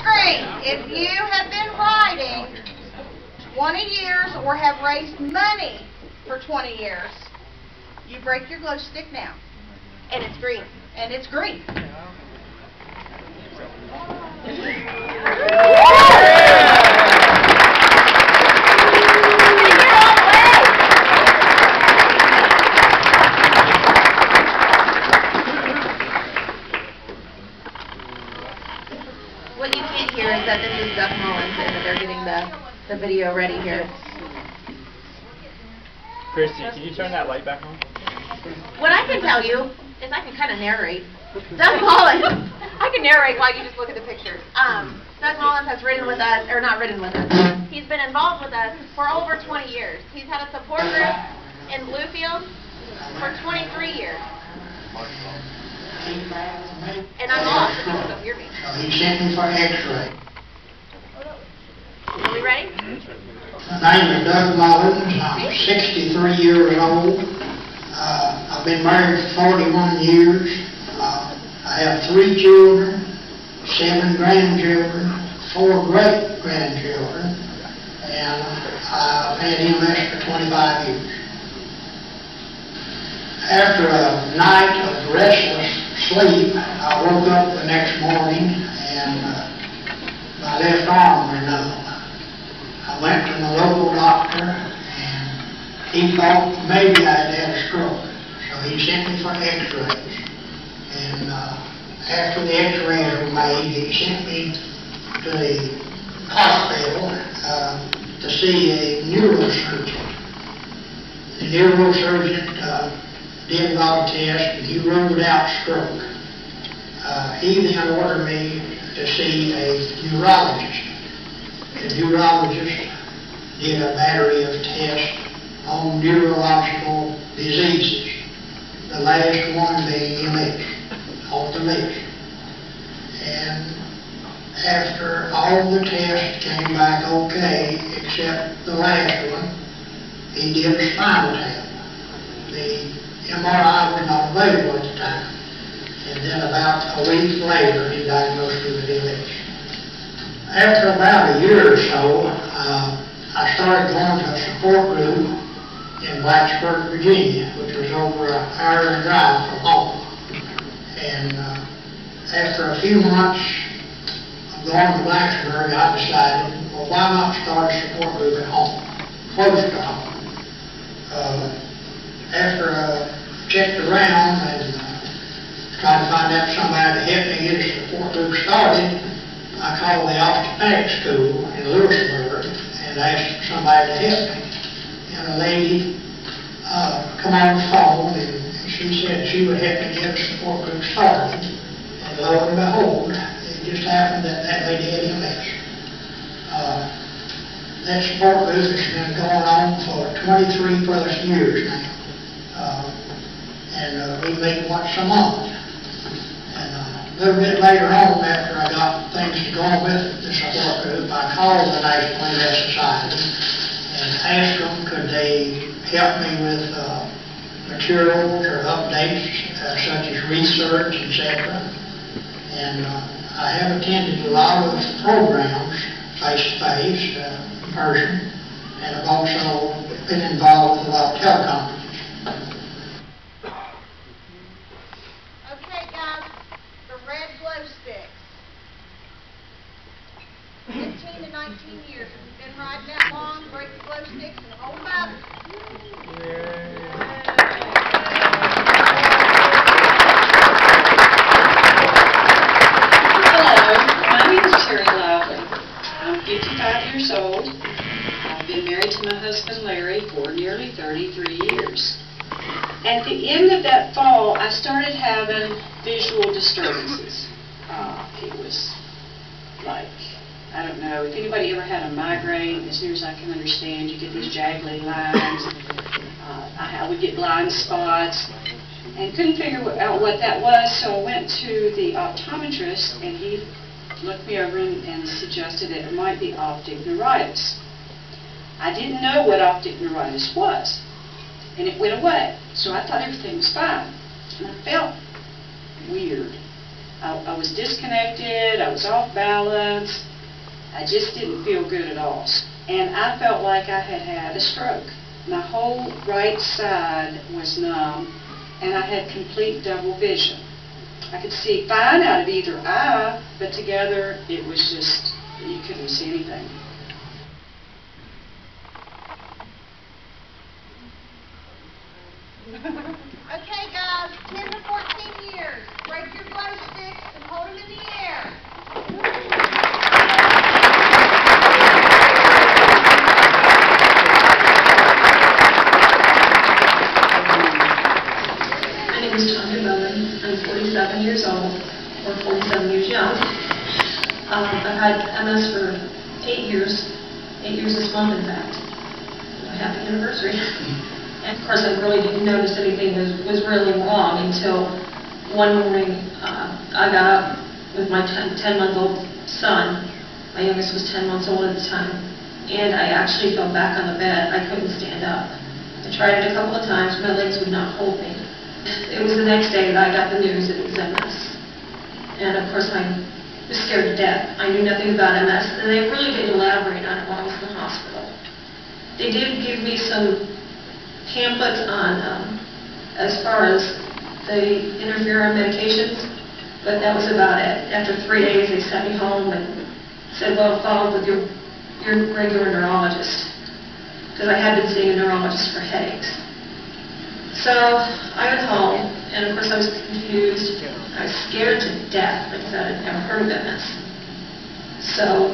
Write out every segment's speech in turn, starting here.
screen. If you have been riding 20 years or have raised money for 20 years, you break your glow stick now. And it's green. And it's green. What you can't hear is that this is Duck Mullins and that they're getting the video ready here. Christy, can you turn that light back on? What I can tell you is I can kind of narrate. Doug Mullins, I can narrate while you just look at the pictures. Doug Mullins has ridden with us, or not ridden with us. He's been involved with us for over 20 years. He's had a support group in Bluefield for 23 years. And I'm off, so people don't hear me. He sent me for x-ray. Are we ready? My name is Doug Mullins. I'm 63 years old. I've been married for 41 years. I have 3 children, 7 grandchildren, 4 great-grandchildren, and I've had MS for 25 years. After a night of restless sleep, I woke up the next morning and my left arm went numb. I went to the local doctor and he thought maybe I'd had a stroke. So he sent me for x-rays. And after the x-rays were made, he sent me to the hospital to see a neurosurgeon. The neurosurgeon did a lot of tests and he ruled out stroke. He then ordered me to see a neurologist. The neurologist did a battery of tests on neurological diseases. The last one being MS, off the list. And after all the tests came back okay, except the last one, he did a spinal tap. The MRI was not available at the time. And then about a week later, he diagnosed me with MS. After about a year or so, I started going to a support group in Blacksburg, Virginia, which was over an hour and a drive from home. And after a few months of going to Blacksburg, I decided, well, why not start a support group at home, close to home? After I checked around and tried to find out somebody to help me get a support group started, I called the orthopedic school in Lewisburg and asked somebody to help me. And a lady come on the phone and she said she would help me get a support group started. And lo and behold, it just happened that that lady had MS. That support group has been going on for 23 plus years now. And we meet once a month. And a little bit later on, after I got things to go with the support group, I called the National MS Society and asked them could they help me with materials or updates such as research, etc. And I have attended a lot of programs face-to-face, in person, and I've also been involved with a lot of teleconferences. Okay, guys, the red glow sticks. 15 to 19 years. If you've been riding that long, break the glow sticks and hold them up. Hello, my name is Terry Lively. I'm 55 years old. I've been married to my husband Larry for nearly 33 years. At the end of that fall, I started having visual disturbances. It was like, I don't know, if anybody ever had a migraine, as near as I can understand, you get these jaggly lines. I would get blind spots and couldn't figure out what that was, so I went to the optometrist and he looked me over and suggested that it might be optic neuritis. I didn't know what optic neuritis was, and it went away, so I thought everything was fine. And I felt weird. I was disconnected, I was off balance, I just didn't feel good at all. And I felt like I had had a stroke. My whole right side was numb, and I had complete double vision. I could see fine out of either eye, but together it was just, you couldn't see anything. Okay, guys, 10 to 14 years. Break your glow sticks and hold them in the air. My name is I'm 47 years old, or 47 years young. I've had MS for 8 years this month, in fact. Happy anniversary. And of course, I really didn't notice anything was really wrong until one morning I got up with my 10-month-old son. My youngest was 10 months old at the time. And I actually fell back on the bed. I couldn't stand up. I tried it a couple of times. My legs would not hold me. It was the next day that I got the news that it was MS. And of course, I was scared to death. I knew nothing about MS, and they really didn't elaborate on it while I was in the hospital. They did give me some pamphlets on, as far as the interferon medications, but that was about it. After 3 days, they sent me home and said, well, follow up with your regular neurologist, because I had been seeing a neurologist for headaches. So I went home, and of course I was confused. I was scared to death because I had never heard of MS. So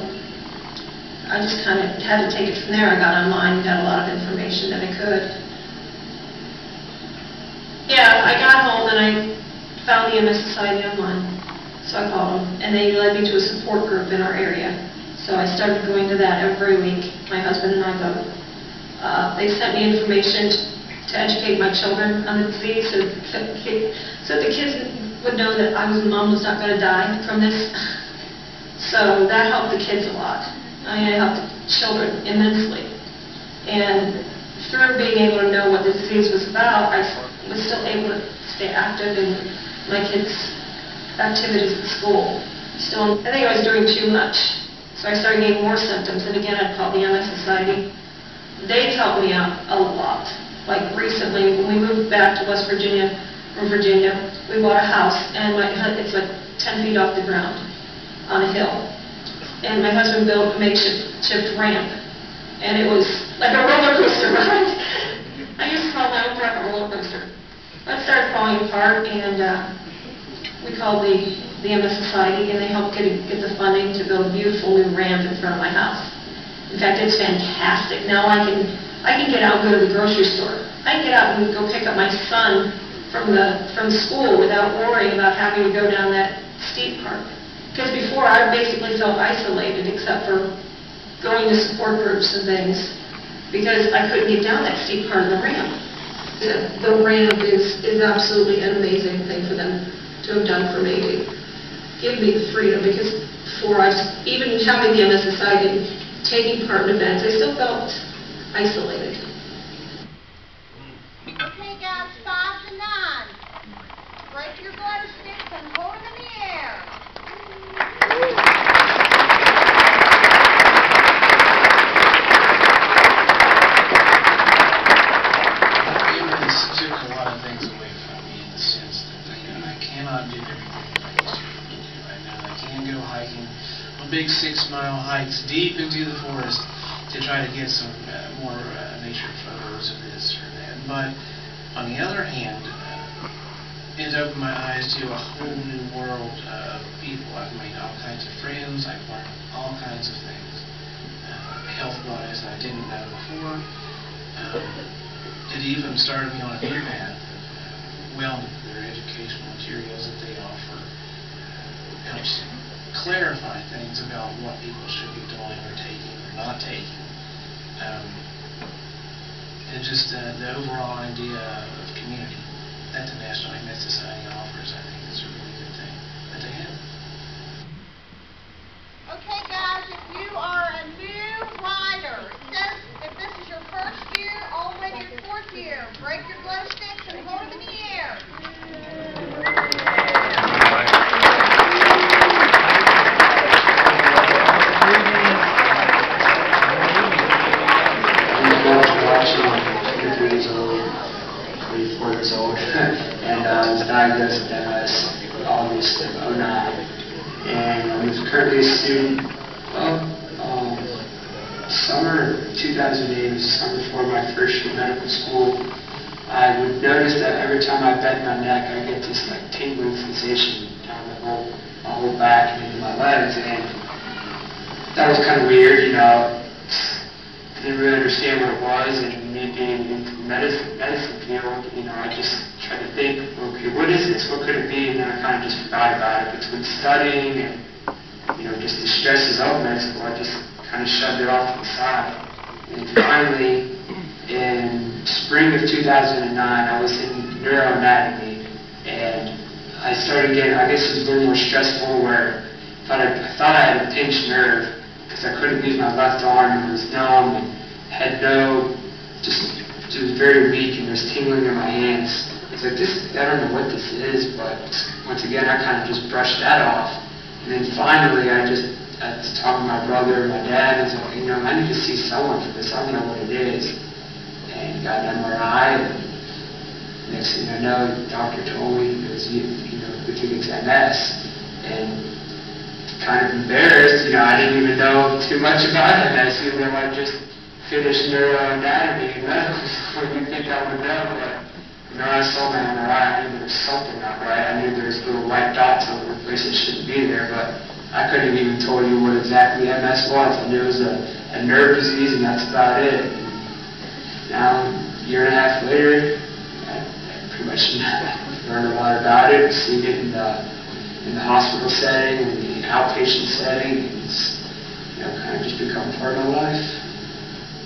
I just kind of had to take it from there. I got online and got a lot of information that I could. Yeah, I got home and I found the MS Society online. So I called them, and they led me to a support group in our area. So I started going to that every week. My husband and I both. They sent me information to educate my children on the disease, so the kids would know that mom was not going to die from this. So that helped the kids a lot. I mean, it helped the children immensely. And through being able to know what the disease was about, I was still able to stay active in my kids' activities at school. I think I was doing too much. So I started getting more symptoms, and again, I'd call the MS Society. They helped me out a lot. Like recently, when we moved back to West Virginia, from Virginia, we bought a house, and it's like 10 feet off the ground on a hill. And my husband built a makeshift ramp, and it was like a roller coaster ride. I used to call my own ramp a roller coaster. But it started falling apart, and we called the MS Society, and they helped get the funding to build a beautiful new ramp in front of my house. In fact, it's fantastic. Now I can get out and go to the grocery store. I can get out and go pick up my son from school without worrying about having to go down that steep part. Because before, I basically felt isolated except for going to support groups and things, because I couldn't get down that steep part of the ramp. The ramp is absolutely an amazing thing for them to have done for me, to give me the freedom, because before, even having the MS Society, taking part in events, I still felt isolated. Okay, guys, 5 to 9. Break your glow sticks and hold them in the air. MS took a lot of things away from me in the sense that I cannot do everything that I used to be able to do right now. I can go hiking on big 6-mile hikes deep into the forest to try to get some more nature photos of this or that. But on the other hand, it opened my eyes to a whole new world of people. I've made all kinds of friends. I've learned all kinds of things, health-wise, that I didn't know before. It even started me on a new path of wellness. Their educational materials that they offer helps clarify things about what people should be doing or taking or not taking. And just the overall idea of community that the National MS Society offers, I think, is a really good thing that they have. Okay, guys, if you are a new rider, if this is your first year, already your 4th year, break your glow sticks and hold them in the air. student. Well, summer 2008 was the summer before my first year of medical school. I would notice that every time I bend my neck, I get this like tingling sensation down my whole back and into my legs, and that was kind of weird, you know. Didn't really understand what it was, and me being into the medicine field, you know, I just tried to think, okay, what is this? What could it be? And then I kind of just forgot about it. Between studying and, you know, just the stresses of med school, I just kind of shoved it off to the side. And finally, in spring of 2009, I was in neuroanatomy, and I started getting, I guess it was a little more stressful, where I thought I had a pinched nerve, because I couldn't use my left arm, and it was numb, and had no, it was very weak, and there was tingling in my hands. It's like, I don't know what this is, but once again, I kind of just brushed that off. And then finally, I was talking to my brother and my dad, and I was like, you know, I need to see someone for this, I don't know what it is. And got an MRI, and next thing I know, the doctor told me it was, you know, we think it's MS. And kind of embarrassed, you know, I didn't even know too much about MS, even though I just finished neuroanatomy in medical school. You'd think I would know, but you know, I saw my MRI, I knew there was something not right. I knew there was little white dots over the place that shouldn't be there, but I couldn't have even told you what exactly MS was. I knew it was a nerve disease, and that's about it. Now, a year and a half later, I pretty much learned a lot about it, seen it in the hospital setting, in the outpatient setting. It's, you know, kind of just become part of my life.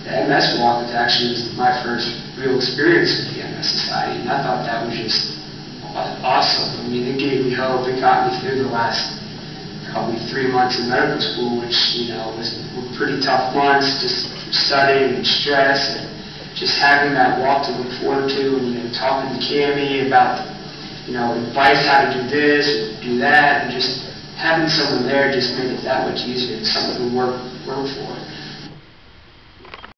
The MS walk was actually my first real experience with the MS Society, and I thought that was just awesome. I mean, it gave me hope. It got me through the last probably 3 months in medical school, which, you know, were pretty tough months, just studying and stress, and just having that walk to look forward to, and, you know, talking to Cammie about, you know, advice how to do this or do that, and just having someone there just made it that much easier. It's something to work for.